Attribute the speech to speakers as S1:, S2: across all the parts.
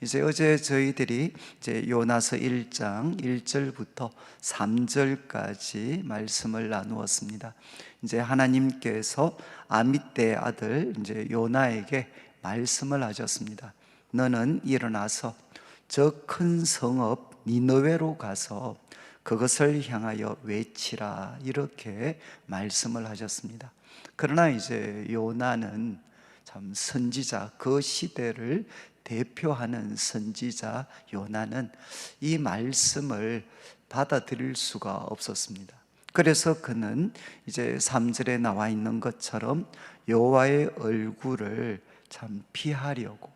S1: 이제 어제 저희들이 이제 요나서 1장 1절부터 3절까지 말씀을 나누었습니다. 이제 하나님께서 아미떼의 아들 이제 요나에게 말씀을 하셨습니다. 너는 일어나서 저 큰 성읍 니느웨로 가서 그것을 향하여 외치라, 이렇게 말씀을 하셨습니다. 그러나 이제 요나는 참 선지자, 그 시대를 대표하는 선지자 요나는 이 말씀을 받아들일 수가 없었습니다. 그래서 그는 이제 3절에 나와 있는 것처럼 여호와의 얼굴을 참 피하려고,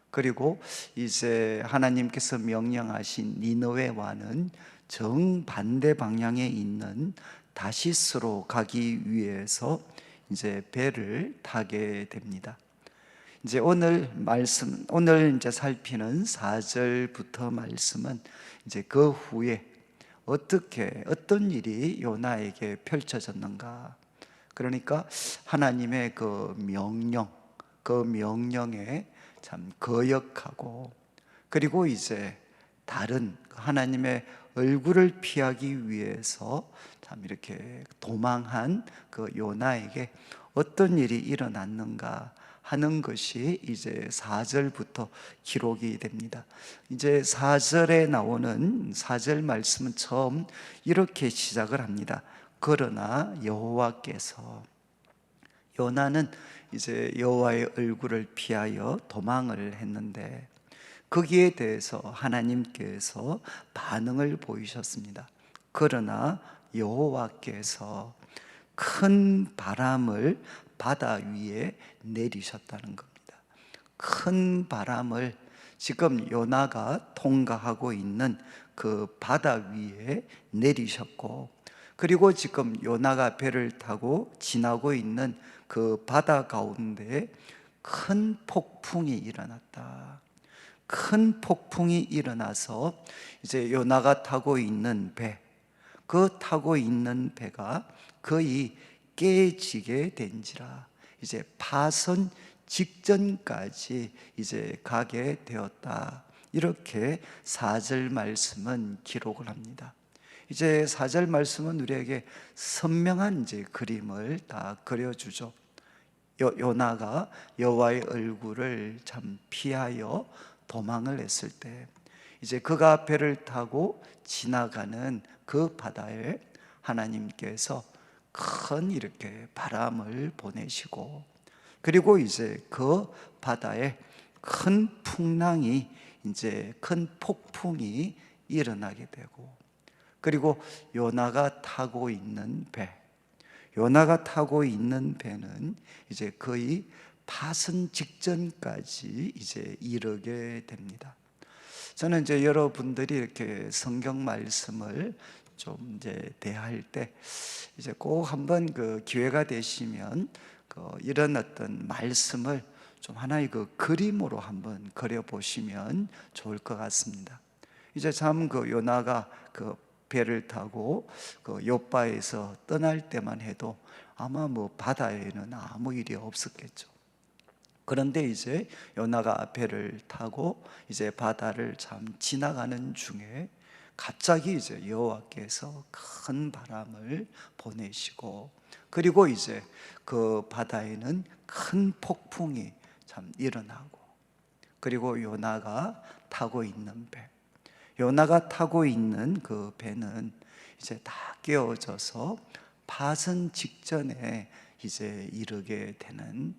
S1: 그리고 이제 하나님께서 명령하신 니느웨와는 정반대 방향에 있는 다시스로 가기 위해서 이제 배를 타게 됩니다. 이제 오늘 이제 살피는 4절부터 말씀은 이제 그 후에 어떤 일이 요나에게 펼쳐졌는가. 그러니까 하나님의 그 명령에 참 거역하고, 그리고 이제 다른 하나님의 얼굴을 피하기 위해서 참 이렇게 도망한 그 요나에게 어떤 일이 일어났는가 하는 것이 이제 4절부터 기록이 됩니다. 이제 4절에 나오는 4절 말씀은 처음 이렇게 시작을 합니다. 그러나 여호와께서, 요나는 이제 여호와의 얼굴을 피하여 도망을 했는데 거기에 대해서 하나님께서 반응을 보이셨습니다. 그러나 여호와께서 큰 바람을 바다 위에 내리셨다는 겁니다. 큰 바람을 지금 요나가 통과하고 있는 그 바다 위에 내리셨고, 그리고 지금 요나가 배를 타고 지나고 있는 그 바다 가운데 큰 폭풍이 일어났다. 큰 폭풍이 일어나서 이제 요나가 타고 있는 타고 있는 배가 거의 깨지게 된지라, 이제 파선 직전까지 이제 가게 되었다. 이렇게 4절 말씀은 기록을 합니다. 이제 4절 말씀은 우리에게 선명한 이제 그림을 다 그려주죠. 요나가 여호와의 얼굴을 참 피하여 도망을 했을 때, 이제 그가 배를 타고 지나가는 그 바다에 하나님께서 큰 이렇게 바람을 보내시고, 그리고 이제 그 바다에 큰 풍랑이, 이제 큰 폭풍이 일어나게 되고, 그리고 요나가 타고 있는 배는 이제 거의 파선 직전까지 이제 이르게 됩니다. 저는 이제 여러분들이 이렇게 성경 말씀을 좀 이제 대할 때 이제 꼭 한번 그 기회가 되시면 이런 어떤 말씀을 좀 하나의 그 그림으로 한번 그려 보시면 좋을 것 같습니다. 이제 참 그 요나가 그 배를 타고 그 욥바에서 떠날 때만 해도 아마 뭐 바다에는 아무 일이 없었겠죠. 그런데 이제 요나가 배를 타고 이제 바다를 참 지나가는 중에 갑자기 이제 여호와께서 큰 바람을 보내시고, 그리고 이제 그 바다에는 큰 폭풍이 참 일어나고, 그리고 요나가 타고 있는 그 배는 이제 다 깨어져서 파선 직전에 이제 이르게 되는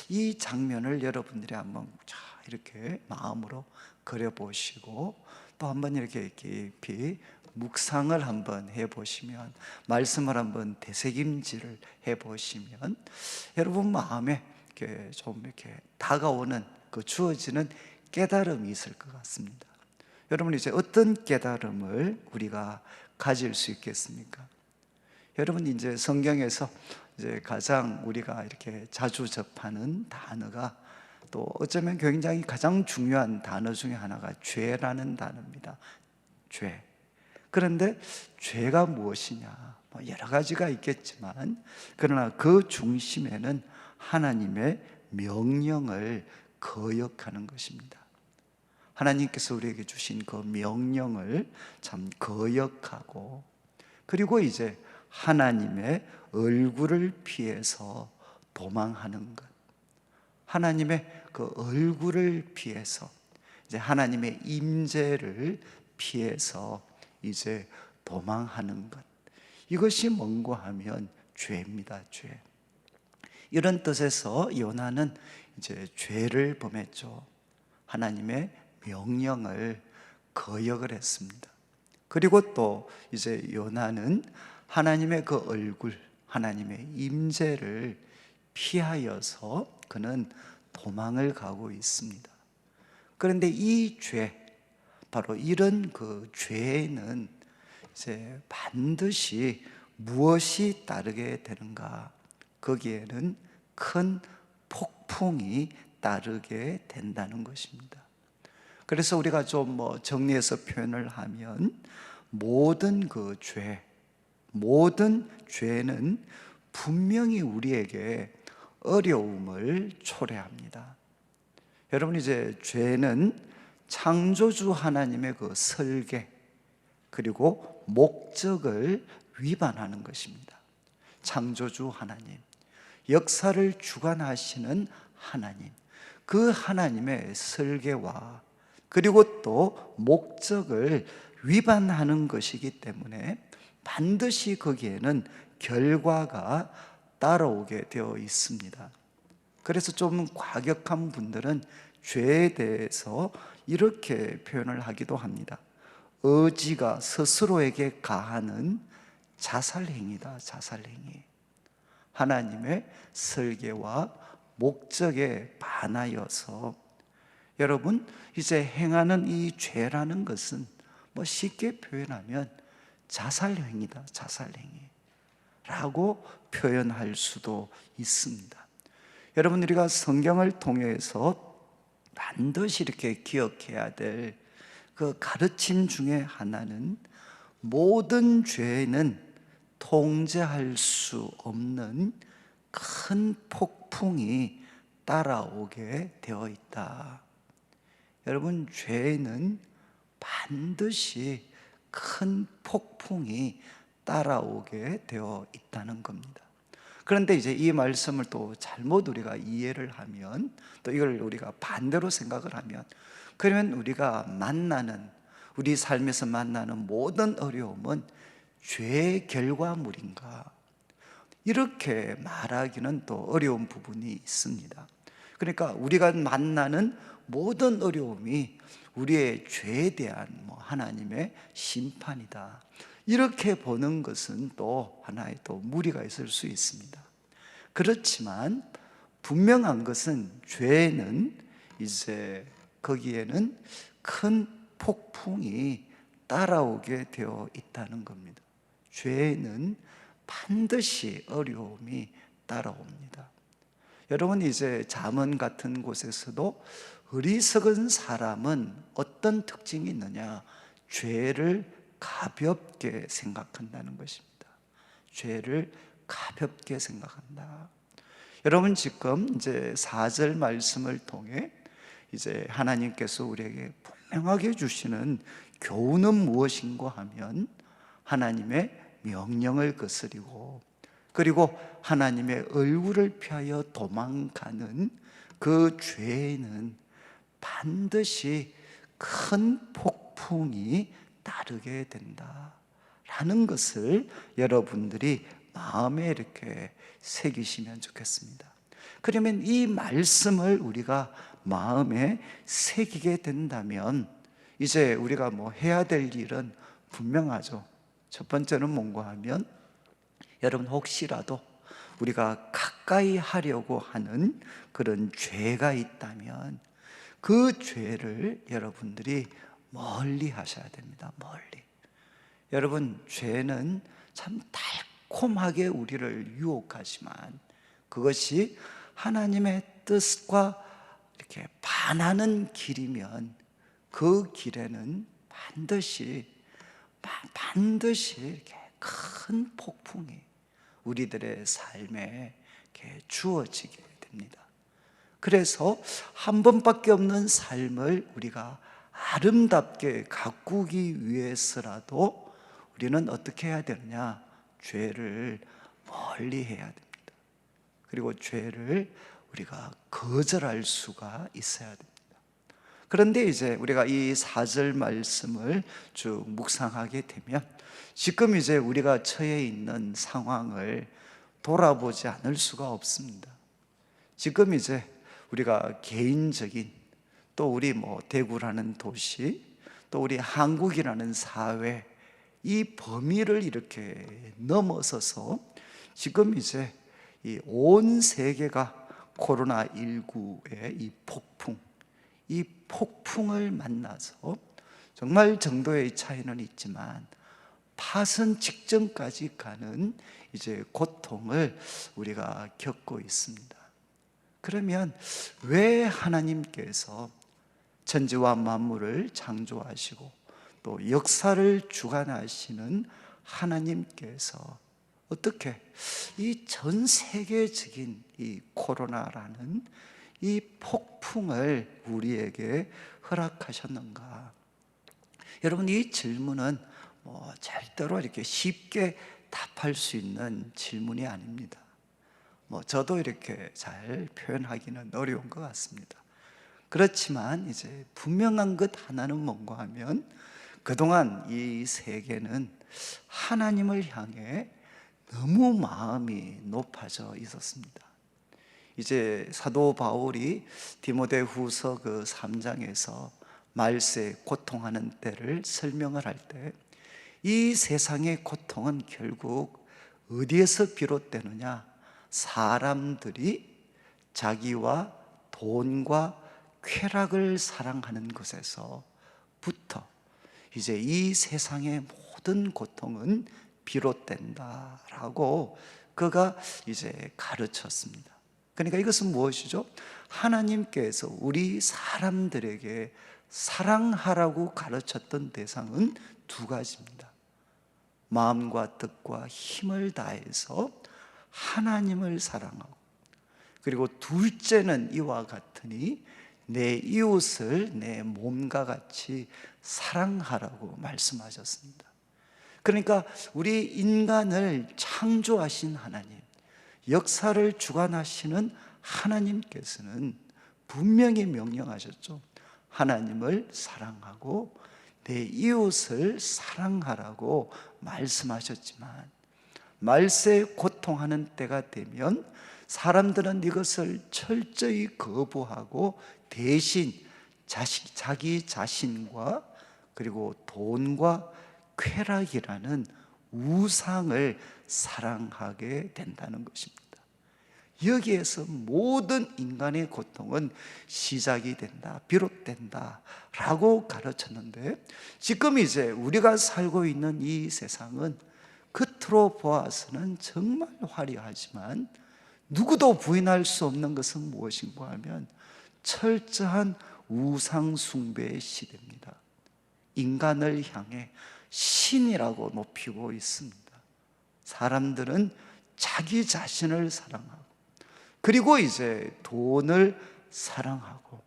S1: 이 장면을 여러분들이 한번 이렇게 마음으로 그려보시고, 또 한번 이렇게 깊이 묵상을 한번 해보시면, 말씀을 한번 되새김질을 해보시면 여러분 마음에 이렇게 좀 이렇게 다가오는 그 주어지는 깨달음이 있을 것 같습니다. 여러분, 이제 어떤 깨달음을 우리가 가질 수 있겠습니까? 여러분, 이제 성경에서 이제 가장 우리가 이렇게 자주 접하는 단어가, 또 어쩌면 굉장히 가장 중요한 단어 중에 하나가 죄라는 단어입니다. 죄. 그런데 죄가 무엇이냐? 뭐 여러 가지가 있겠지만, 그러나 그 중심에는 하나님의 명령을 거역하는 것입니다. 하나님께서 우리에게 주신 그 명령을 참 거역하고, 그리고 이제 하나님의 얼굴을 피해서 도망하는 것, 하나님의 그 얼굴을 피해서, 이제 하나님의 임재를 피해서 이제 도망하는 것, 이것이 뭔고 하면 죄입니다. 죄. 이런 뜻에서 요나는 이제 죄를 범했죠. 하나님의 명령을 거역을 했습니다. 그리고 또 이제 요나는 하나님의 그 얼굴, 하나님의 임재를 피하여서 그는 도망을 가고 있습니다. 그런데 이 죄, 바로 이런 그 죄에는 이제 반드시 무엇이 따르게 되는가? 거기에는 큰 폭풍이 따르게 된다는 것입니다. 그래서 우리가 좀 정리해서 표현을 하면, 모든 그 죄, 모든 죄는 분명히 우리에게 어려움을 초래합니다. 여러분, 이제 죄는 창조주 하나님의 그 설계, 그리고 목적을 위반하는 것입니다. 창조주 하나님, 역사를 주관하시는 하나님, 그 하나님의 설계와 그리고 또 목적을 위반하는 것이기 때문에 반드시 거기에는 결과가 따라오게 되어 있습니다. 그래서 좀 과격한 분들은 죄에 대해서 이렇게 표현을 하기도 합니다. 의지가 스스로에게 가하는 자살행위다, 자살행위. 하나님의 설계와 목적에 반하여서, 여러분, 이제 행하는 이 죄라는 것은 쉽게 표현하면 자살행위다, 자살행위 라고 표현할 수도 있습니다. 여러분, 우리가 성경을 통해서 반드시 이렇게 기억해야 될 그 가르침 중에 하나는, 모든 죄는 통제할 수 없는 큰 폭풍이 따라오게 되어 있다. 여러분, 죄는 반드시 큰 폭풍이 따라오게 되어 있다는 겁니다. 그런데 이제 이 말씀을 또 잘못 우리가 이해를 하면, 또 이걸 우리가 반대로 생각을 하면, 그러면 우리가 만나는, 우리 삶에서 만나는 모든 어려움은 죄의 결과물인가? 이렇게 말하기는 또 어려운 부분이 있습니다. 그러니까 우리가 만나는 모든 어려움이 우리의 죄에 대한 하나님의 심판이다, 이렇게 보는 것은 또 하나의 또 무리가 있을 수 있습니다. 그렇지만 분명한 것은, 죄는 이제 거기에는 큰 폭풍이 따라오게 되어 있다는 겁니다. 죄는 반드시 어려움이 따라옵니다. 여러분, 이제 잠언 같은 곳에서도 어리석은 사람은 어떤 특징이 있느냐? 죄를 가볍게 생각한다는 것입니다. 죄를 가볍게 생각한다. 여러분, 지금 이제 4절 말씀을 통해 이제 하나님께서 우리에게 분명하게 주시는 교훈은 무엇인가 하면, 하나님의 명령을 거스리고 그리고 하나님의 얼굴을 피하여 도망가는 그 죄에는 반드시 큰 폭풍이 따르게 된다라는 것을 여러분들이 마음에 이렇게 새기시면 좋겠습니다. 그러면 이 말씀을 우리가 마음에 새기게 된다면, 이제 우리가 해야 될 일은 분명하죠. 첫 번째는 뭔가 하면, 여러분, 혹시라도 우리가 가까이 하려고 하는 그런 죄가 있다면 그 죄를 여러분들이 멀리 하셔야 됩니다. 멀리. 여러분, 죄는 참 달콤하게 우리를 유혹하지만, 그것이 하나님의 뜻과 이렇게 반하는 길이면 그 길에는 반드시 이렇게 큰 폭풍이 우리들의 삶에 이렇게 주어지게 됩니다. 그래서 한 번밖에 없는 삶을 우리가 아름답게 가꾸기 위해서라도 우리는 어떻게 해야 되느냐? 죄를 멀리 해야 됩니다. 그리고 죄를 우리가 거절할 수가 있어야 됩니다. 그런데 이제 우리가 이 4절 말씀을 쭉 묵상하게 되면 지금 이제 우리가 처해 있는 상황을 돌아보지 않을 수가 없습니다. 지금 이제 우리가 개인적인, 또 우리 대구라는 도시, 또 우리 한국이라는 사회, 이 범위를 이렇게 넘어서서 지금 이제 이 온 세계가 코로나19의 이 폭풍을 만나서 정말 정도의 차이는 있지만 파선 직전까지 가는 이제 고통을 우리가 겪고 있습니다. 그러면 왜 하나님께서 천지와 만물을 창조하시고 또 역사를 주관하시는 하나님께서 어떻게 이 전 세계적인 이 코로나라는 이 폭풍을 우리에게 허락하셨는가? 여러분, 이 질문은 절대로 이렇게 쉽게 답할 수 있는 질문이 아닙니다. 저도 이렇게 잘 표현하기는 어려운 것 같습니다. 그렇지만 이제 분명한 것 하나는 뭔가 하면 그동안 이 세계는 하나님을 향해 너무 마음이 높아져 있었습니다. 이제 사도 바울이 디모데후서 그 3장에서 말세 고통하는 때를 설명을 할 때 이 세상의 고통은 결국 어디에서 비롯되느냐? 사람들이 자기와 돈과 쾌락을 사랑하는 것에서부터 이제 이 세상의 모든 고통은 비롯된다라고 그가 이제 가르쳤습니다. 그러니까 이것은 무엇이죠? 하나님께서 우리 사람들에게 사랑하라고 가르쳤던 대상은 두 가지입니다. 마음과 뜻과 힘을 다해서 하나님을 사랑하고, 그리고 둘째는 이와 같으니 내 이웃을 내 몸과 같이 사랑하라고 말씀하셨습니다. 그러니까 우리 인간을 창조하신 하나님, 역사를 주관하시는 하나님께서는 분명히 명령하셨죠. 하나님을 사랑하고 내 이웃을 사랑하라고 말씀하셨지만 말세에 고통하는 때가 되면 사람들은 이것을 철저히 거부하고 대신 자기 자신과 그리고 돈과 쾌락이라는 우상을 사랑하게 된다는 것입니다. 여기에서 모든 인간의 고통은 시작이 된다, 비롯된다 라고 가르쳤는데, 지금 이제 우리가 살고 있는 이 세상은 겉으로 보아서는 정말 화려하지만 누구도 부인할 수 없는 것은 무엇인가 하면 철저한 우상 숭배의 시대입니다. 인간을 향해 신이라고 높이고 있습니다. 사람들은 자기 자신을 사랑하고, 그리고 이제 돈을 사랑하고,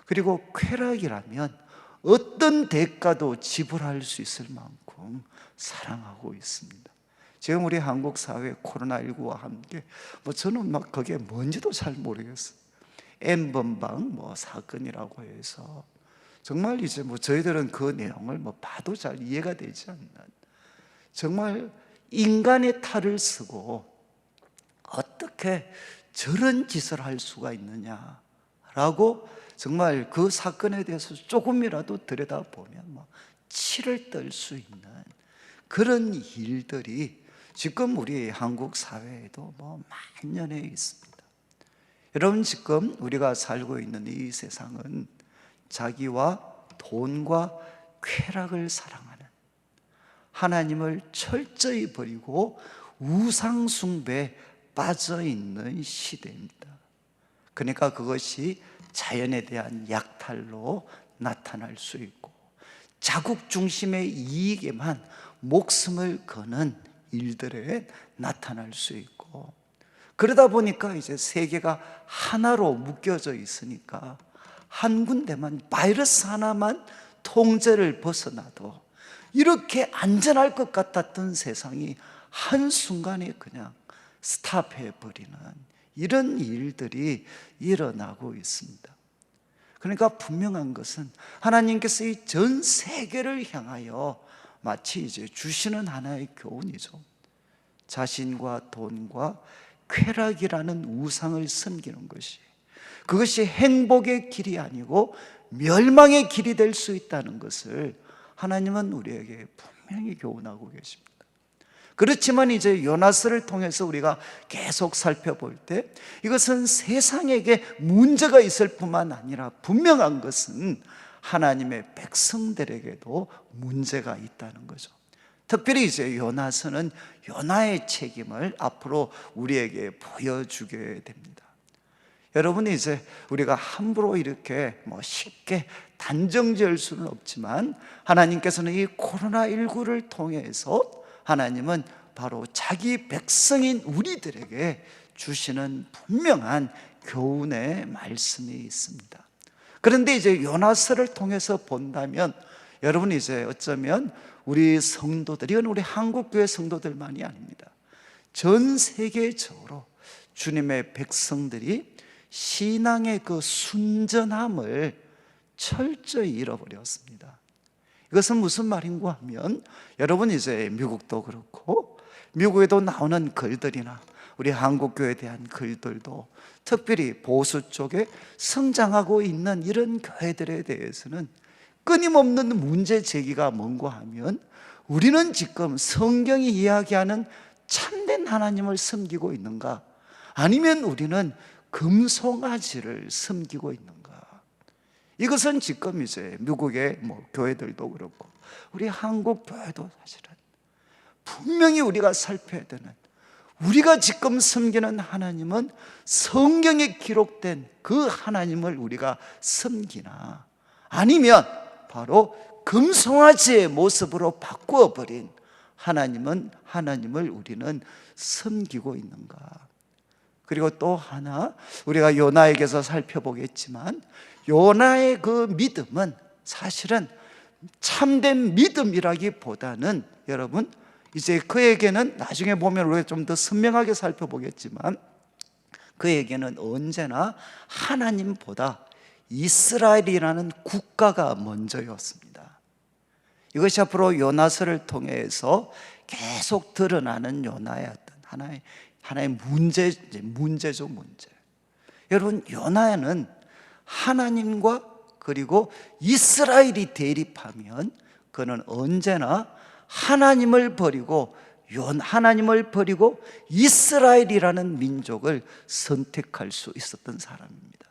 S1: 그리고 쾌락이라면 어떤 대가도 지불할 수 있을 만큼 사랑하고 있습니다. 지금 우리 한국 사회 코로나19와 함께 저는 그게 뭔지도 잘 모르겠어요. N번방 사건이라고 해서 정말 이제 저희들은 그 내용을 봐도 잘 이해가 되지 않는, 정말 인간의 탈을 쓰고 어떻게 저런 짓을 할 수가 있느냐라고 정말 그 사건에 대해서 조금이라도 들여다보면 치를 떨 수 있는 그런 일들이 지금 우리 한국 사회에도 만연해 있습니다. 여러분, 지금 우리가 살고 있는 이 세상은 자기와 돈과 쾌락을 사랑하는, 하나님을 철저히 버리고 우상 숭배에 빠져 있는 시대입니다. 그러니까 그것이 자연에 대한 약탈로 나타날 수 있고, 자국 중심의 이익에만 목숨을 거는 일들에 나타날 수 있고, 그러다 보니까 이제 세계가 하나로 묶여져 있으니까 한 군데만, 바이러스 하나만 통제를 벗어나도 이렇게 안전할 것 같았던 세상이 한순간에 그냥 스탑해버리는 이런 일들이 일어나고 있습니다. 그러니까 분명한 것은 하나님께서 이 전 세계를 향하여 마치 이제 주시는 하나의 교훈이죠. 자신과 돈과 쾌락이라는 우상을 섬기는 것이, 그것이 행복의 길이 아니고 멸망의 길이 될 수 있다는 것을 하나님은 우리에게 분명히 교훈하고 계십니다. 그렇지만 이제 요나스를 통해서 우리가 계속 살펴볼 때 이것은 세상에게 문제가 있을 뿐만 아니라 분명한 것은 하나님의 백성들에게도 문제가 있다는 거죠. 특별히 이제 요나서는 요나의 책임을 앞으로 우리에게 보여주게 됩니다. 여러분이 이제 우리가 함부로 이렇게 쉽게 단정 지을 수는 없지만 하나님께서는 이 코로나19를 통해서 하나님은 바로 자기 백성인 우리들에게 주시는 분명한 교훈의 말씀이 있습니다. 그런데 이제 요나서를 통해서 본다면 여러분이 이제 어쩌면 우리 성도들, 이건 우리 한국교회 성도들만이 아닙니다. 전 세계적으로 주님의 백성들이 신앙의 그 순전함을 철저히 잃어버렸습니다. 이것은 무슨 말인가 하면 여러분 이제 미국도 그렇고 미국에도 나오는 글들이나 우리 한국교회에 대한 글들도 특별히 보수 쪽에 성장하고 있는 이런 교회들에 대해서는 끊임없는 문제 제기가 뭔가 하면 우리는 지금 성경이 이야기하는 참된 하나님을 섬기고 있는가, 아니면 우리는 금송아지를 섬기고 있는가. 이것은 지금 이제 미국의 교회들도 그렇고 우리 한국 교회도 사실은 분명히 우리가 살펴야 되는, 우리가 지금 섬기는 하나님은 성경에 기록된 그 하나님을 우리가 섬기나, 아니면 바로 금송아지의 모습으로 바꾸어버린 하나님을 우리는 섬기고 있는가. 그리고 또 하나 우리가 요나에게서 살펴보겠지만 요나의 그 믿음은 사실은 참된 믿음이라기보다는 여러분 이제 그에게는 나중에 보면 우리가 좀 더 선명하게 살펴보겠지만 그에게는 언제나 하나님보다 이스라엘이라는 국가가 먼저였습니다. 이것이 앞으로 요나서를 통해서 계속 드러나는 요나의 어떤 하나의 문제죠, 문제. 여러분, 요나는 하나님과 그리고 이스라엘이 대립하면 그는 언제나 하나님을 버리고 이스라엘이라는 민족을 선택할 수 있었던 사람입니다.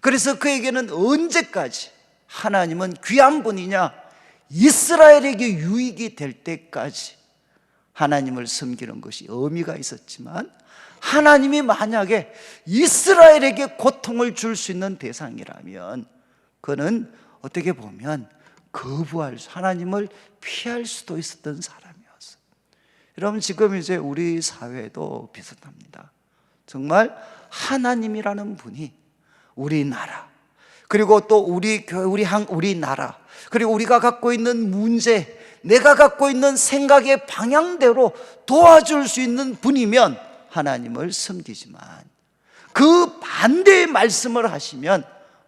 S1: 그래서 그에게는 언제까지 하나님은 귀한 분이냐, 이스라엘에게 유익이 될 때까지 하나님을 섬기는 것이 의미가 있었지만, 하나님이 만약에 이스라엘에게 고통을 줄 수 있는 대상이라면 그는 어떻게 보면 하나님을 피할 수도 있었던 사람이었어요. 여러분, 지금 이제 우리 사회도 비슷합니다. 정말 하나님이라는 분이 우리나라, 그리고 또 우리 교회, 우리나라, 그리고 우리가 갖고 있는 문제, 내가 갖고 있는 생각의 방향대로 도와줄 수 있는 분이면 하나님을 섬기지만, 그 반대의 말씀을 하시면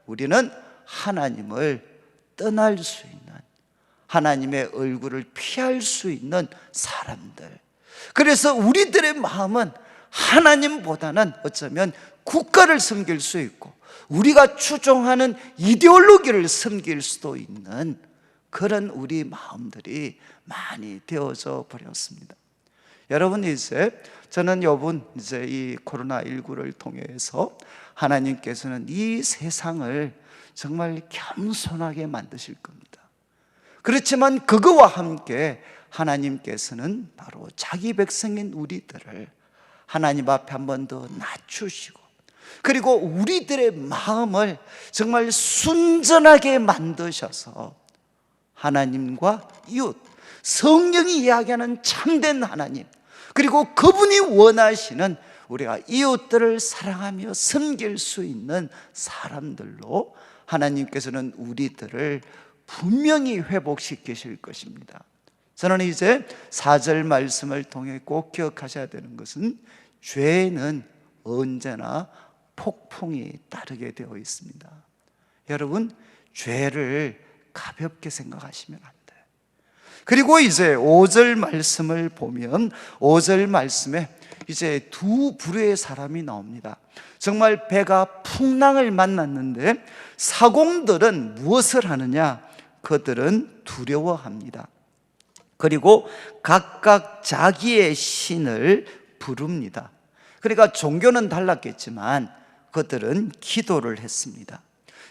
S1: 우리는 하나님을 떠날 수 있는, 하나님의 얼굴을 피할 수 있는 사람들. 그래서 우리들의 마음은 하나님보다는 어쩌면 국가를 섬길 수 있고 우리가 추종하는 이데올로기를 섬길 수도 있는 그런 우리 마음들이 많이 되어져 버렸습니다. 여러분, 저는 이제 이 코로나19를 통해서 하나님께서는 이 세상을 정말 겸손하게 만드실 겁니다. 그렇지만 그거와 함께 하나님께서는 바로 자기 백성인 우리들을 하나님 앞에 한 번 더 낮추시고, 그리고 우리들의 마음을 정말 순전하게 만드셔서 하나님과 이웃, 성경이 이야기하는 참된 하나님, 그리고 그분이 원하시는 우리가 이웃들을 사랑하며 섬길 수 있는 사람들로 하나님께서는 우리들을 분명히 회복시키실 것입니다. 저는 이제 4절 말씀을 통해 꼭 기억하셔야 되는 것은 죄는 언제나 폭풍이 따르게 되어 있습니다. 여러분, 죄를 가볍게 생각하시면 안 돼요. 그리고 이제 5절 말씀을 보면 5절 말씀에 이제 두 부류의 사람이 나옵니다. 정말 배가 풍랑을 만났는데 사공들은 무엇을 하느냐? 그들은 두려워합니다. 그리고 각각 자기의 신을 부릅니다. 그러니까 종교는 달랐겠지만 그들은 기도를 했습니다.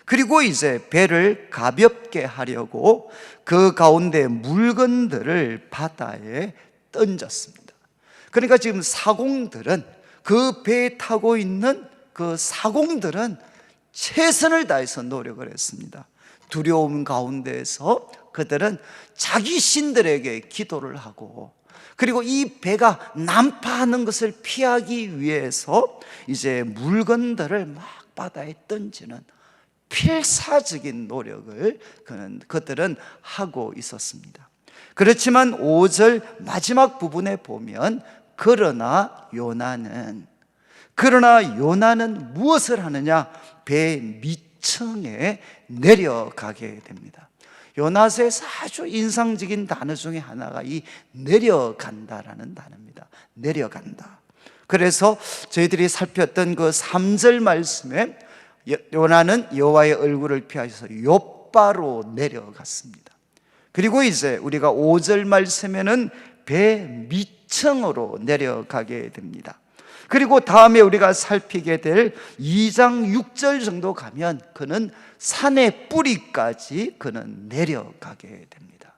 S1: 그리고 이제 배를 가볍게 하려고 그 가운데 물건들을 바다에 던졌습니다. 그러니까 지금 사공들은, 그 배에 타고 있는 그 사공들은 최선을 다해서 노력을 했습니다. 두려움 가운데에서 그들은 자기 신들에게 기도를 하고, 그리고 이 배가 난파하는 것을 피하기 위해서 이제 물건들을 막 바다에 던지는 필사적인 노력을 그들은 하고 있었습니다. 그렇지만 5절 마지막 부분에 보면 그러나 요나는 무엇을 하느냐? 배 밑층에 내려가게 됩니다. 요나서에서 아주 인상적인 단어 중에 하나가 이 내려간다라는 단어입니다. 내려간다. 그래서 저희들이 살폈던 그 3절 말씀에 요나는 여호와의 얼굴을 피하셔서 욥바로 내려갔습니다. 그리고 이제 우리가 5절 말씀에는 배 밑층으로 내려가게 됩니다. 그리고 다음에 우리가 살피게 될 2장 6절 정도 가면 그는 산의 뿌리까지 그는 내려가게 됩니다.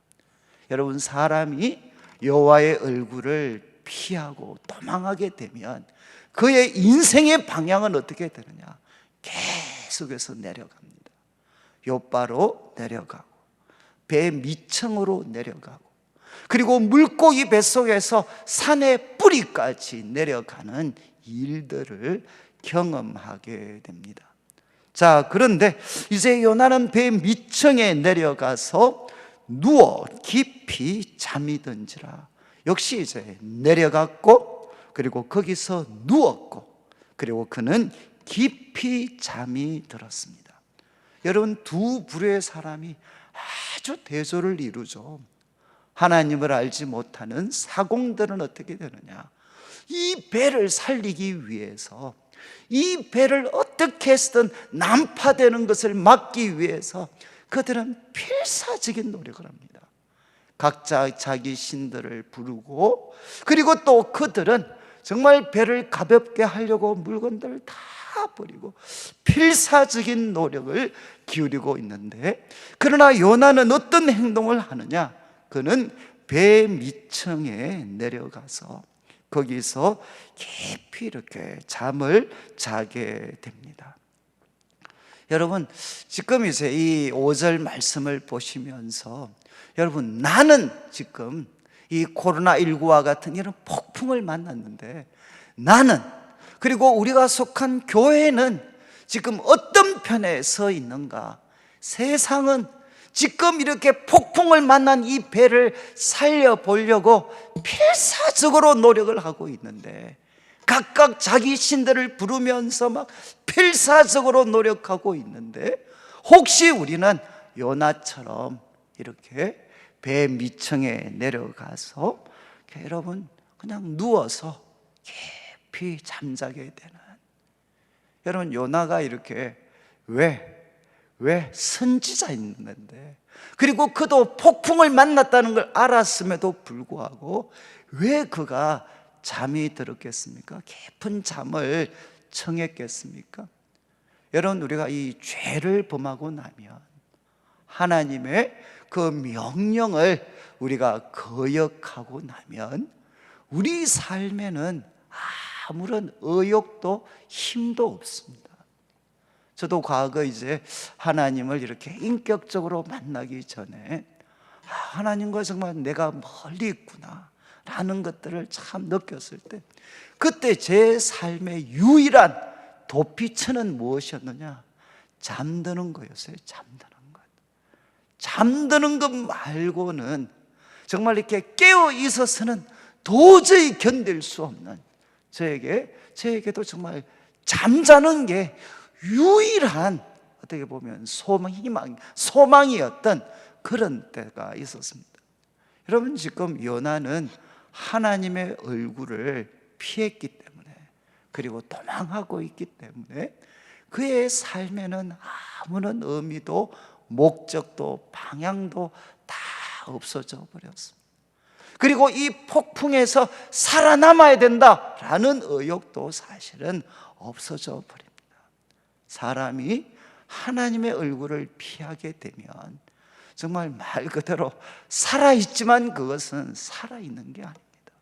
S1: 여러분, 사람이 여호와의 얼굴을 피하고 도망하게 되면 그의 인생의 방향은 어떻게 되느냐? 계속해서 내려갑니다. 욥바로 내려가고 배 밑층으로 내려가고, 그리고 물고기 뱃속에서 산의 뿌리까지 내려가는 일들을 경험하게 됩니다. 자, 그런데 이제 요나는 배 밑층에 내려가서 누워 깊이 잠이 든지라. 역시 이제 내려갔고, 그리고 거기서 누웠고, 그리고 그는 깊이 잠이 들었습니다. 여러분, 두 부류의 사람이 아주 대조를 이루죠. 하나님을 알지 못하는 사공들은 어떻게 되느냐? 이 배를 살리기 위해서, 이 배를 어떻게 해서든 난파되는 것을 막기 위해서 그들은 필사적인 노력을 합니다. 각자 자기 신들을 부르고, 그리고 또 그들은 정말 배를 가볍게 하려고 물건들을 다 버리고 필사적인 노력을 기울이고 있는데, 그러나 요나는 어떤 행동을 하느냐? 그는 배 밑층에 내려가서 거기서 깊이 이렇게 잠을 자게 됩니다. 여러분, 지금 이제 이 5절 말씀을 보시면서 여러분, 나는 지금 이 코로나19와 같은 이런 폭풍을 만났는데, 나는, 그리고 우리가 속한 교회는 지금 어떤 편에 서 있는가? 세상은 지금 이렇게 폭풍을 만난 이 배를 살려보려고 필사적으로 노력을 하고 있는데, 각각 자기 신들을 부르면서 막 필사적으로 노력하고 있는데, 혹시 우리는 요나처럼 이렇게 배 밑층에 내려가서 여러분 그냥 누워서 깊이 잠자게 되는, 여러분, 요나가 이렇게 왜 선지자였는데, 그리고 그도 폭풍을 만났다는 걸 알았음에도 불구하고 왜 그가 잠이 들었겠습니까? 깊은 잠을 청했겠습니까? 여러분, 우리가 이 죄를 범하고 나면 하나님의 그 명령을 우리가 거역하고 나면 우리 삶에는 아무런 의욕도 힘도 없습니다. 저도 과거 이제 하나님을 이렇게 인격적으로 만나기 전에 하나님과 정말 내가 멀리 있구나 라는 것들을 참 느꼈을 때, 그때 제 삶의 유일한 도피처는 무엇이었느냐? 잠드는 거였어요. 잠드는 것. 잠드는 것 말고는 정말 이렇게 깨어 있어서는 도저히 견딜 수 없는, 저에게도 정말 잠자는 게 유일한 어떻게 보면 소망이었던 그런 때가 있었습니다. 여러분, 지금 요나는 하나님의 얼굴을 피했기 때문에, 그리고 도망하고 있기 때문에 그의 삶에는 아무런 의미도 목적도 방향도 다 없어져 버렸습니다. 그리고 이 폭풍에서 살아남아야 된다라는 의욕도 사실은 없어져 버립니다. 사람이 하나님의 얼굴을 피하게 되면 정말 말 그대로 살아있지만 그것은 살아있는 게 아닙니다.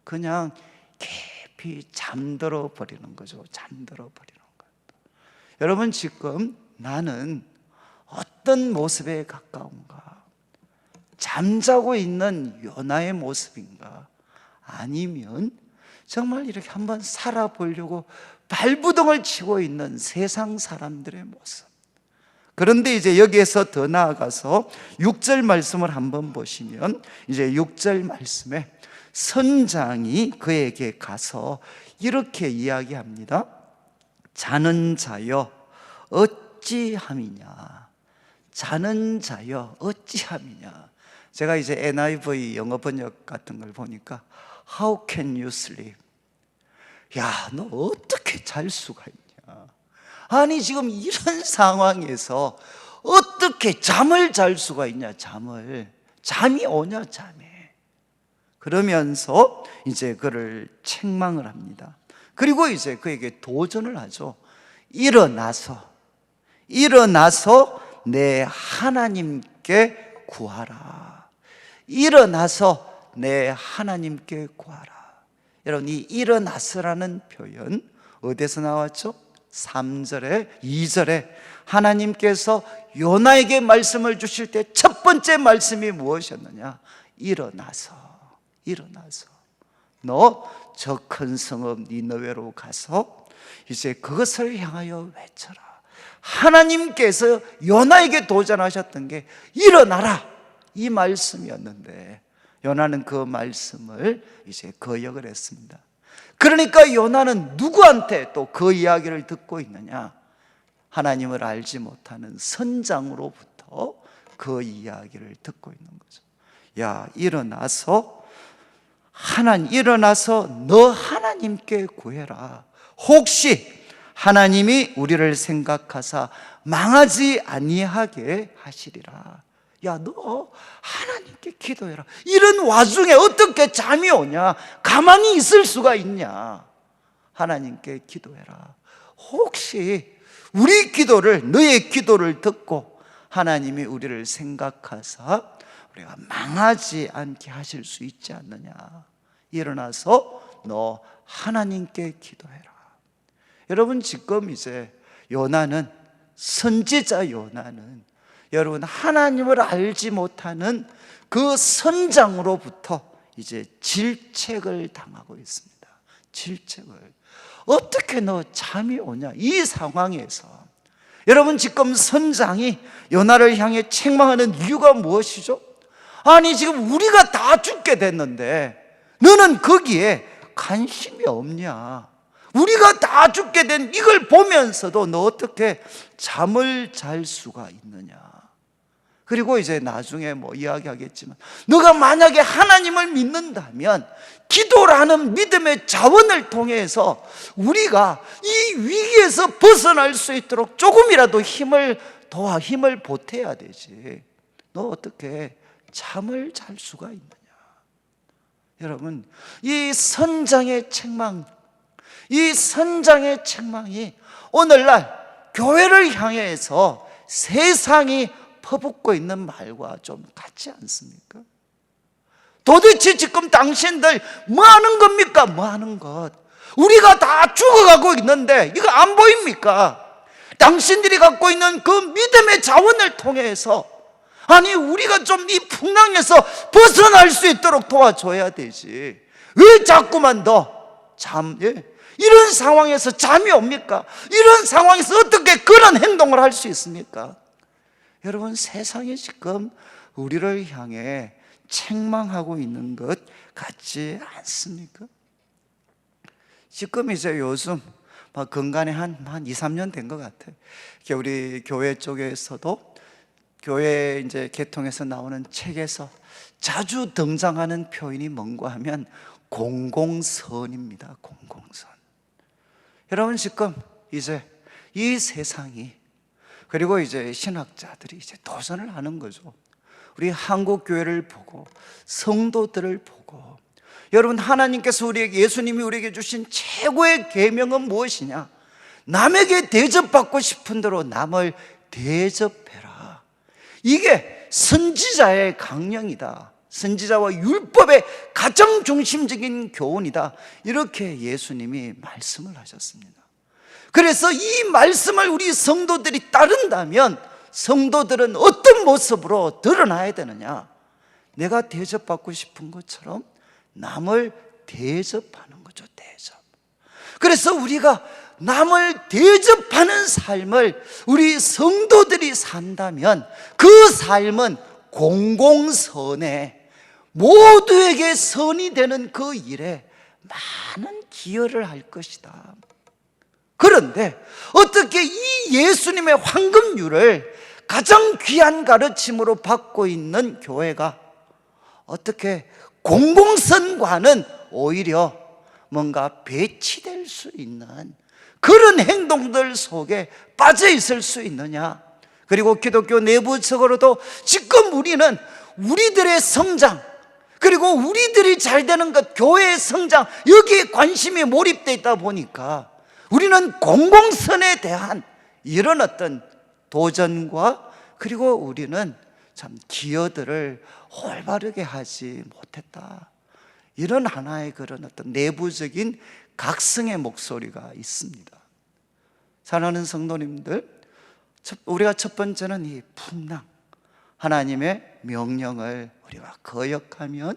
S1: 그냥 깊이 잠들어 버리는 거죠. 잠들어 버리는 거예요. 여러분, 지금 나는 어떤 모습에 가까운가? 잠자고 있는 요나의 모습인가? 아니면 정말 이렇게 한번 살아보려고 발부둥을 치고 있는 세상 사람들의 모습. 그런데 이제 여기에서 더 나아가서 6절 말씀을 한번 보시면, 이제 6절 말씀에 선장이 그에게 가서 이렇게 이야기합니다. 자는 자여 어찌함이냐? 자는 자여 어찌함이냐? 제가 이제 NIV 영어 번역 같은 걸 보니까 How can you sleep? 야, 너 어떻게 잘 수가 있냐? 아니, 지금 이런 상황에서 어떻게 잠을 잘 수가 있냐? 잠이 오냐? 잠이. 그러면서 이제 그를 책망을 합니다. 그리고 이제 그에게 도전을 하죠. 일어나서 내 하나님께 구하라. 일어나서 내 하나님께 구하라. 여러분, 이 일어나서라는 표현 어디서 나왔죠? 3절에 2절에 하나님께서 요나에게 말씀을 주실 때 첫 번째 말씀이 무엇이었느냐? 일어나서 너 저 큰 성읍 니느웨로 가서 이제 그것을 향하여 외쳐라. 하나님께서 요나에게 도전하셨던 게 일어나라, 이 말씀이었는데 요나는 그 말씀을 이제 거역을 했습니다. 그러니까 요나는 누구한테 또 그 이야기를 듣고 있느냐? 하나님을 알지 못하는 선장으로부터 그 이야기를 듣고 있는 거죠. 야, 일어나서 너 하나님께 구해라. 혹시 하나님이 우리를 생각하사 망하지 아니하게 하시리라. 야, 너 하나님께 기도해라. 이런 와중에 어떻게 잠이 오냐? 가만히 있을 수가 있냐? 하나님께 기도해라. 혹시 너의 기도를 듣고 하나님이 우리를 생각하사 우리가 망하지 않게 하실 수 있지 않느냐? 일어나서 너 하나님께 기도해라. 여러분, 지금 이제 선지자 요나는 여러분, 하나님을 알지 못하는 그 선장으로부터 이제 질책을 당하고 있습니다. 질책을. 어떻게 너 잠이 오냐? 이 상황에서 여러분, 지금 선장이 요나를 향해 책망하는 이유가 무엇이죠? 아니, 지금 우리가 다 죽게 됐는데 너는 거기에 관심이 없냐? 우리가 다 죽게 된 이걸 보면서도 너 어떻게 잠을 잘 수가 있느냐? 그리고 이제 나중에 이야기하겠지만, 너가 만약에 하나님을 믿는다면 기도라는 믿음의 자원을 통해서 우리가 이 위기에서 벗어날 수 있도록 조금이라도 힘을 보태야 되지. 너 어떻게 잠을 잘 수가 있느냐? 여러분, 이 선장의 책망이 오늘날 교회를 향해서 세상이 퍼붓고 있는 말과 좀 같지 않습니까? 도대체 지금 당신들 뭐 하는 겁니까? 뭐 하는 것? 우리가 다 죽어가고 있는데 이거 안 보입니까? 당신들이 갖고 있는 그 믿음의 자원을 통해서, 아니, 우리가 좀 이 풍랑에서 벗어날 수 있도록 도와줘야 되지. 왜 자꾸만 이런 상황에서 잠이 옵니까? 이런 상황에서 어떻게 그런 행동을 할 수 있습니까? 여러분, 세상이 지금 우리를 향해 책망하고 있는 것 같지 않습니까? 지금 이제 요즘 건간에 한 2, 3년 된 것 같아요. 우리 교회 쪽에서도 교회 이제 개통해서 나오는 책에서 자주 등장하는 표현이 뭔가 하면 공공선입니다. 공공선. 여러분, 지금 이제 이 세상이, 그리고 이제 신학자들이 이제 도전을 하는 거죠. 우리 한국 교회를 보고 성도들을 보고, 여러분, 하나님께서 우리에게, 예수님이 우리에게 주신 최고의 계명은 무엇이냐? 남에게 대접받고 싶은 대로 남을 대접해라. 이게 선지자의 강령이다. 선지자와 율법의 가장 중심적인 교훈이다. 이렇게 예수님이 말씀을 하셨습니다. 그래서 이 말씀을 우리 성도들이 따른다면 성도들은 어떤 모습으로 드러나야 되느냐? 내가 대접받고 싶은 것처럼 남을 대접하는 거죠. 대접. 그래서 우리가 남을 대접하는 삶을 우리 성도들이 산다면 그 삶은 공공선에, 모두에게 선이 되는 그 일에 많은 기여를 할 것이다. 그런데 어떻게 이 예수님의 황금률을 가장 귀한 가르침으로 받고 있는 교회가 어떻게 공공선과는 오히려 뭔가 배치될 수 있는 그런 행동들 속에 빠져 있을 수 있느냐? 그리고 기독교 내부적으로도 지금 우리는 우리들의 성장, 그리고 우리들이 잘 되는 것, 교회의 성장, 여기에 관심이 몰입되어 있다 보니까 우리는 공공선에 대한 이런 어떤 도전과, 그리고 우리는 참 기여들을 올바르게 하지 못했다. 이런 하나의 그런 어떤 내부적인 각성의 목소리가 있습니다. 사랑하는 성도님들, 우리가 첫 번째는 이 풍랑, 하나님의 명령을 우리가 거역하면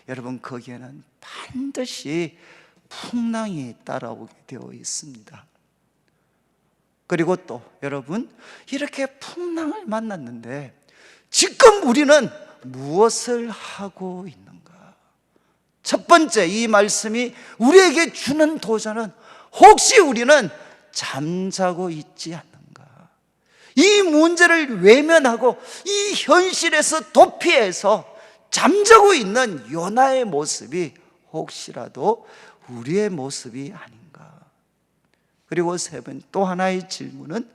S1: 여러분, 거기에는 반드시 풍랑이 따라오게 되어 있습니다. 그리고 또 여러분, 이렇게 풍랑을 만났는데 지금 우리는 무엇을 하고 있는가? 첫 번째, 이 말씀이 우리에게 주는 도전은 혹시 우리는 잠자고 있지 않는가? 이 문제를 외면하고 이 현실에서 도피해서 잠자고 있는 요나의 모습이 혹시라도 우리의 모습이 아닌가? 그리고 세 번, 또 하나의 질문은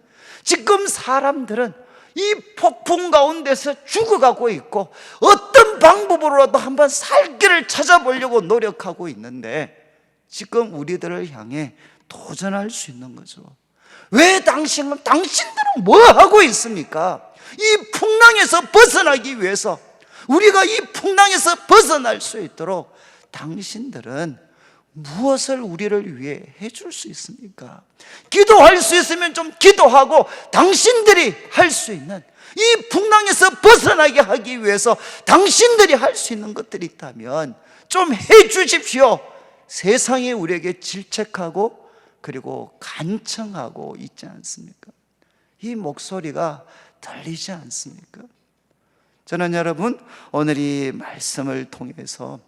S1: 지금 사람들은 이 폭풍 가운데서 죽어가고 있고 어떤 방법으로라도 한번 살 길을 찾아보려고 노력하고 있는데 지금 우리들을 향해 도전할 수 있는 거죠. 왜 당신들은 뭐 하고 있습니까? 이 풍랑에서 벗어나기 위해서, 우리가 이 풍랑에서 벗어날 수 있도록 당신들은 무엇을 우리를 위해 해줄 수 있습니까? 기도할 수 있으면 좀 기도하고 당신들이 할 수 있는, 이 풍랑에서 벗어나게 하기 위해서 당신들이 할 수 있는 것들이 있다면 좀 해주십시오. 세상이 우리에게 질책하고 그리고 간청하고 있지 않습니까? 이 목소리가 들리지 않습니까? 저는 여러분, 오늘 이 말씀을 통해서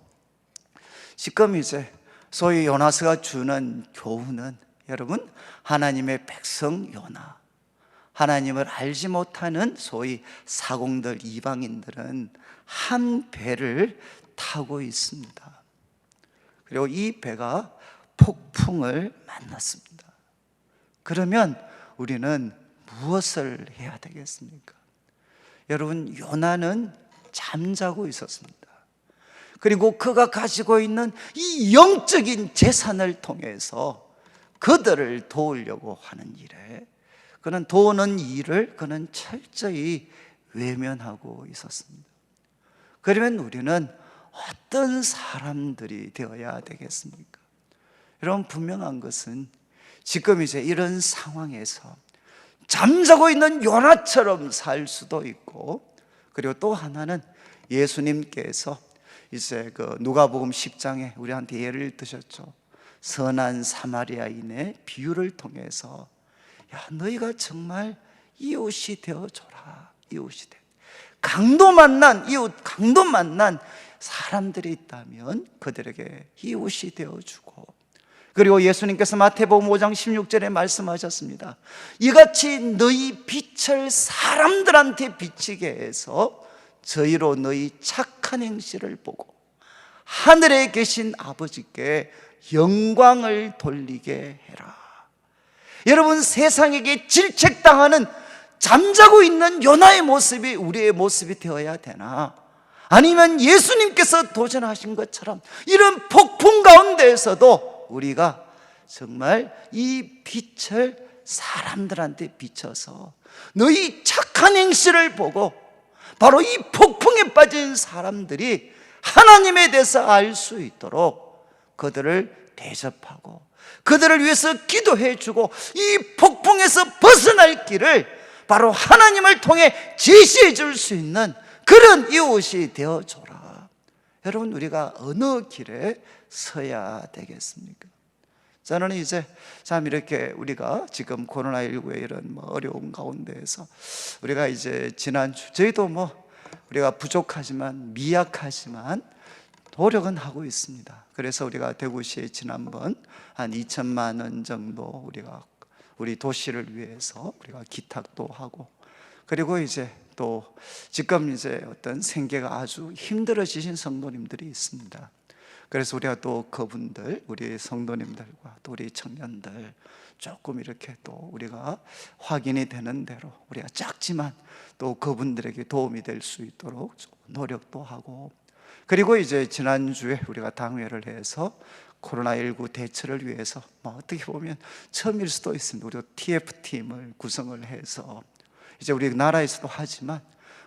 S1: 지금 이제 소위 요나서가 주는 교훈은, 여러분, 하나님의 백성 요나, 하나님을 알지 못하는 소위 사공들, 이방인들은 한 배를 타고 있습니다. 그리고 이 배가 폭풍을 만났습니다. 그러면 우리는 무엇을 해야 되겠습니까? 여러분, 요나는 잠자고 있었습니다. 그리고 그가 가지고 있는 이 영적인 재산을 통해서 그들을 도우려고 하는 일에, 그는 도우는 일을 그는 철저히 외면하고 있었습니다. 그러면 우리는 어떤 사람들이 되어야 되겠습니까? 여러분, 분명한 것은 지금 이제 이런 상황에서 잠자고 있는 요나처럼 살 수도 있고, 그리고 또 하나는 예수님께서 이제 그 누가복음 10장에 우리한테 예를 드셨죠. 선한 사마리아인의 비유를 통해서, 야, 너희가 정말 이웃이 되어줘라. 이웃이 돼. 강도 만난 이웃, 강도 만난 사람들이 있다면 그들에게 이웃이 되어주고, 그리고 예수님께서 마태복음 5장 16절에 말씀하셨습니다. 이같이 너희 빛을 사람들한테 비치게 해서 저희로 너희 착한 행실을 보고 하늘에 계신 아버지께 영광을 돌리게 해라. 여러분, 세상에게 질책당하는 잠자고 있는 요나의 모습이 우리의 모습이 되어야 되나? 아니면 예수님께서 도전하신 것처럼 이런 폭풍 가운데에서도 우리가 정말 이 빛을 사람들한테 비춰서 너희 착한 행실을 보고 바로 이 폭풍에 빠진 사람들이 하나님에 대해서 알 수 있도록 그들을 대접하고 그들을 위해서 기도해 주고 이 폭풍에서 벗어날 길을 바로 하나님을 통해 제시해 줄 수 있는 그런 이웃이 되어줘라. 여러분, 우리가 어느 길에 서야 되겠습니까? 저는 이제 참 이렇게 우리가 지금 코로나19의 이런 어려운 가운데에서 우리가 이제 지난주 저희도 우리가 부족하지만 미약하지만 노력은 하고 있습니다. 그래서 우리가 대구시에 지난번 한 2천만 원 정도 우리 도시를 위해서 우리가 기탁도 하고, 그리고 이제 또 지금 이제 어떤 생계가 아주 힘들어지신 성도님들이 있습니다. 그래서 우리가 또 그분들, 우리 성도님들과 또 우리 청년들 조금 이렇게 또 우리가 확인이 되는 대로 우리가 작지만 또 그분들에게 도움이 될 수 있도록 노력도 하고, 그리고 이제 지난주에 우리가 당회를 해서 코로나19 대처를 위해서 어떻게 보면 처음일 수도 있습니다. 우리가 TF팀을 구성을 해서 이제 우리 나라에서도 하지만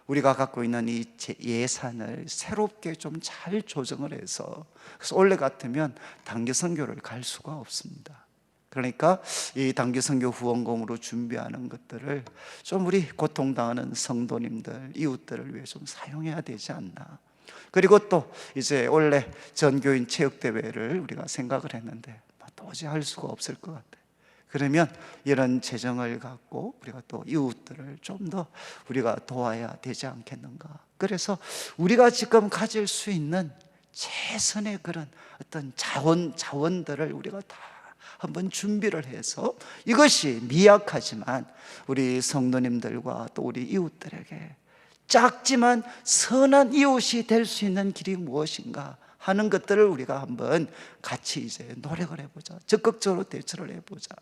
S1: 우리가 갖고 있는 이 예산을 새롭게 좀 잘 조정을 해서, 그래서 원래 같으면 단기 선교를 갈 수가 없습니다. 그러니까 이 단기 선교 후원금으로 준비하는 것들을 좀 우리 고통당하는 성도님들, 이웃들을 위해 좀 사용해야 되지 않나. 그리고 또 이제 원래 전교인 체육대회를 우리가 생각을 했는데 도저히 할 수가 없을 것 같아요. 그러면 이런 재정을 갖고 우리가 또 이웃들을 좀 더 우리가 도와야 되지 않겠는가. 그래서 우리가 지금 가질 수 있는 최선의 그런 어떤 자원들을 우리가 다 한번 준비를 해서 이것이 미약하지만 우리 성도님들과 또 우리 이웃들에게 작지만 선한 이웃이 될 수 있는 길이 무엇인가 하는 것들을 우리가 한번 같이 이제 노력을 해보자. 적극적으로 대처를 해보자.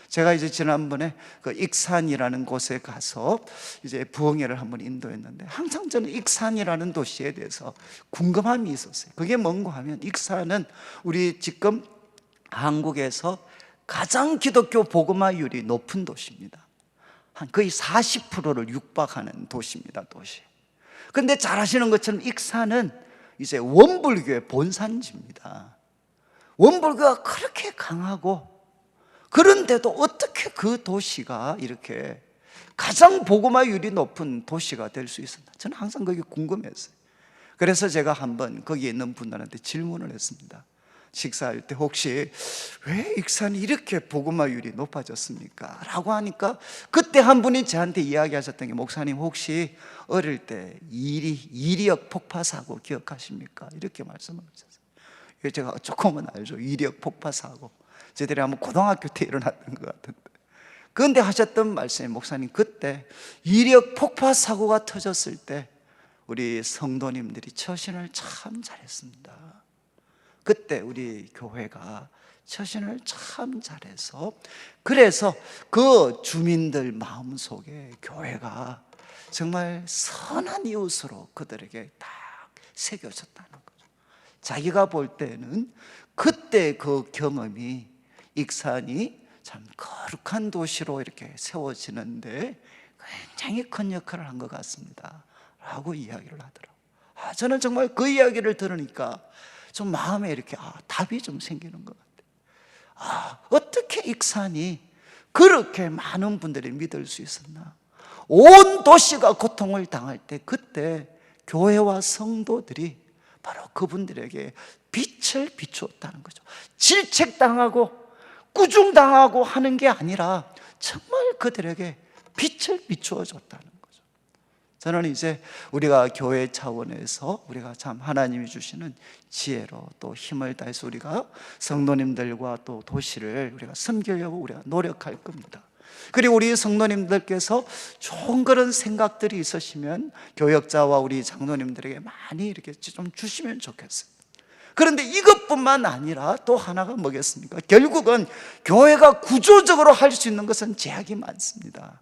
S1: 제가 이제 지난번에 그 익산이라는 곳에 가서 이제 부흥회를 한번 인도했는데, 항상 저는 익산이라는 도시에 대해서 궁금함이 있었어요. 그게 뭔가 하면, 익산은 우리 지금 한국에서 가장 기독교 복음화율이 높은 도시입니다. 한 거의 40%를 육박하는 도시입니다, 도시. 그런데 잘 아시는 것처럼 익산은 이제 원불교의 본산지입니다. 원불교가 그렇게 강하고, 그런데도 어떻게 그 도시가 이렇게 가장 복음화율이 높은 도시가 될 수 있었나? 저는 항상 그게 궁금했어요. 그래서 제가 한번 거기에 있는 분들한테 질문을 했습니다. 식사할 때 혹시 왜 익산이 이렇게 복음화율이 높아졌습니까? 라고 하니까 그때 한 분이 저한테 이야기하셨던 게, 목사님 혹시 어릴 때 이리역 폭파 사고 기억하십니까? 이렇을 말씀을 하셨어요. 제가 조금은 알죠. 이리역 폭파 사고 저희들이 아마 고등학교 때 일어났던 것 같은데, 그런데 하셨던 말씀이, 목사님 그때 이리역 폭파 사고가 터졌을 때 우리 성도님들이 처신을 참 잘했습니다. 그때 우리 교회가 처신을 참 잘해서, 그래서 그 주민들 마음속에 교회가 정말 선한 이웃으로 그들에게 딱 새겨졌다는 거죠. 자기가 볼 때는 그때 그 경험이 익산이 참 거룩한 도시로 이렇게 세워지는데 굉장히 큰 역할을 한 것 같습니다 라고 이야기를 하더라고요. 저는 정말 그 이야기를 들으니까 좀 마음에 이렇게 답이 좀 생기는 것 같아요. 어떻게 익산이 그렇게 많은 분들이 믿을 수 있었나? 온 도시가 고통을 당할 때 그때 교회와 성도들이 바로 그분들에게 빛을 비추었다는 거죠. 질책당하고 꾸중당하고 하는 게 아니라 정말 그들에게 빛을 비추어 줬다는 거죠. 저는 이제 우리가 교회 차원에서 우리가 참 하나님이 주시는 지혜로 또 힘을 다해서 우리가 성도님들과 또 도시를 우리가 섬기려고 우리가 노력할 겁니다. 그리고 우리 성도님들께서 좋은 그런 생각들이 있으시면 교역자와 우리 장로님들에게 많이 이렇게 좀 주시면 좋겠어요. 그런데 이것뿐만 아니라 또 하나가 뭐겠습니까? 결국은 교회가 구조적으로 할 수 있는 것은 제약이 많습니다.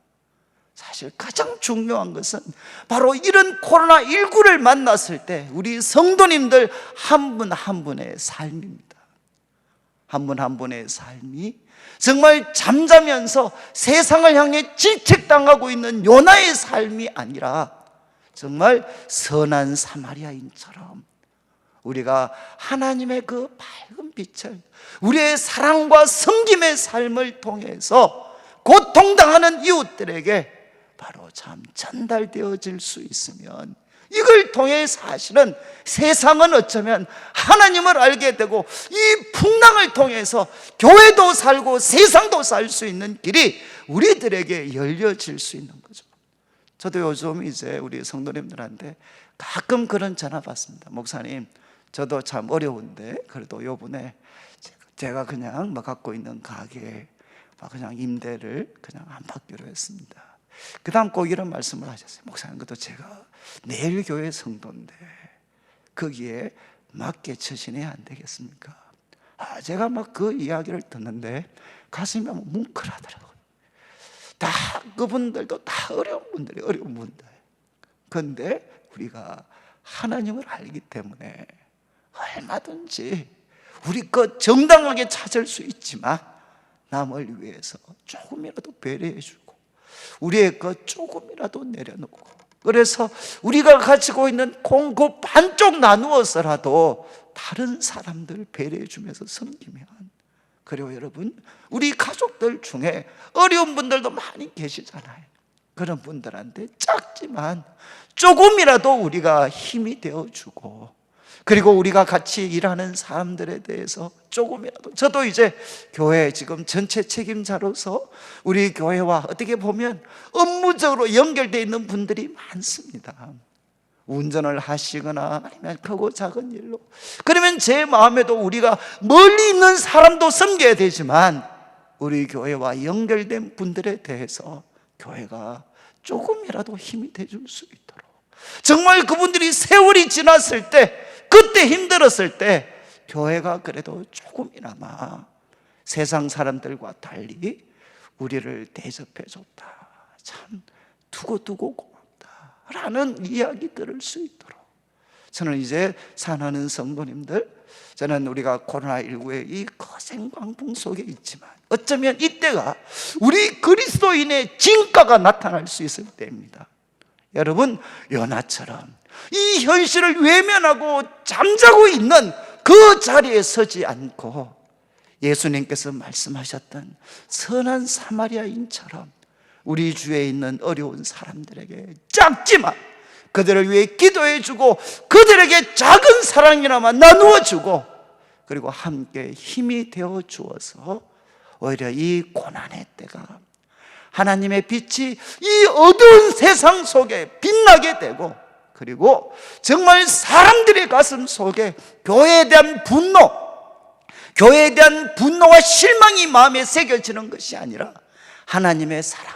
S1: 사실 가장 중요한 것은 바로 이런 코로나19를 만났을 때 우리 성도님들 한 분 한 분의 삶입니다. 한 분 한 분의 삶이 정말 잠자면서 세상을 향해 질책당하고 있는 요나의 삶이 아니라 정말 선한 사마리아인처럼 우리가 하나님의 그 밝은 빛을 우리의 사랑과 섬김의 삶을 통해서 고통당하는 이웃들에게 바로 참 전달되어질 수 있으면, 이걸 통해 사실은 세상은 어쩌면 하나님을 알게 되고 이 풍랑을 통해서 교회도 살고 세상도 살 수 있는 길이 우리들에게 열려질 수 있는 거죠. 저도 요즘 이제 우리 성도님들한테 가끔 그런 전화 받습니다. 목사님, 저도 참 어려운데 그래도 요번에 제가 그냥 갖고 있는 가게 그냥 임대를 그냥 안 받기로 했습니다. 그 다음 꼭 이런 말씀을 하셨어요. 목사님, 그래도 제가 내일 교회 성도인데 거기에 맞게 처신해야 안 되겠습니까? 제가 그 이야기를 듣는데 가슴이 뭉클하더라고요. 다 그분들도 다 어려운 분들. 그런데 우리가 하나님을 알기 때문에 얼마든지 우리 것 정당하게 찾을 수 있지만 남을 위해서 조금이라도 배려해 주고 우리의 것 조금이라도 내려놓고, 그래서 우리가 가지고 있는 공 그 반쪽 나누어서라도 다른 사람들 배려해 주면서 섬기면, 그리고 여러분, 우리 가족들 중에 어려운 분들도 많이 계시잖아요. 그런 분들한테 작지만 조금이라도 우리가 힘이 되어주고, 그리고 우리가 같이 일하는 사람들에 대해서 조금이라도, 저도 이제 교회 지금 전체 책임자로서 우리 교회와 어떻게 보면 업무적으로 연결되어 있는 분들이 많습니다. 운전을 하시거나 아니면 크고 작은 일로, 그러면 제 마음에도 우리가 멀리 있는 사람도 섬겨야 되지만 우리 교회와 연결된 분들에 대해서 교회가 조금이라도 힘이 돼줄 수 있도록, 정말 그분들이 세월이 지났을 때, 그때 힘들었을 때 교회가 그래도 조금이나마 세상 사람들과 달리 우리를 대접해 줬다, 참 두고두고 고맙다 라는 이야기 들을 수 있도록, 저는 이제 사랑하는 성도님들, 저는 우리가 코로나19의 이 거센 광풍 속에 있지만 어쩌면 이때가 우리 그리스도인의 진가가 나타날 수 있을 때입니다. 여러분, 요나처럼 이 현실을 외면하고 잠자고 있는 그 자리에 서지 않고 예수님께서 말씀하셨던 선한 사마리아인처럼 우리 주위에 있는 어려운 사람들에게 작지만 그들을 위해 기도해주고 그들에게 작은 사랑이나마 나누어주고, 그리고 함께 힘이 되어 주어서 오히려 이 고난의 때가 하나님의 빛이 이 어두운 세상 속에 빛나게 되고, 그리고 정말 사람들의 가슴 속에 교회에 대한 분노와 실망이 마음에 새겨지는 것이 아니라 하나님의 사랑,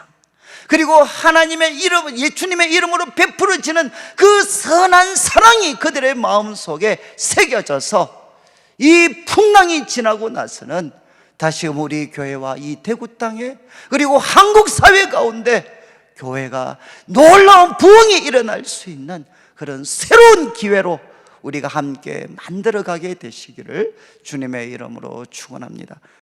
S1: 그리고 하나님의 이름, 예수님의 이름으로 베풀어지는 그 선한 사랑이 그들의 마음 속에 새겨져서 이 풍랑이 지나고 나서는 다시금 우리 교회와 이 대구 땅에, 그리고 한국 사회 가운데 교회가 놀라운 부흥이 일어날 수 있는 그런 새로운 기회로 우리가 함께 만들어가게 되시기를 주님의 이름으로 축원합니다.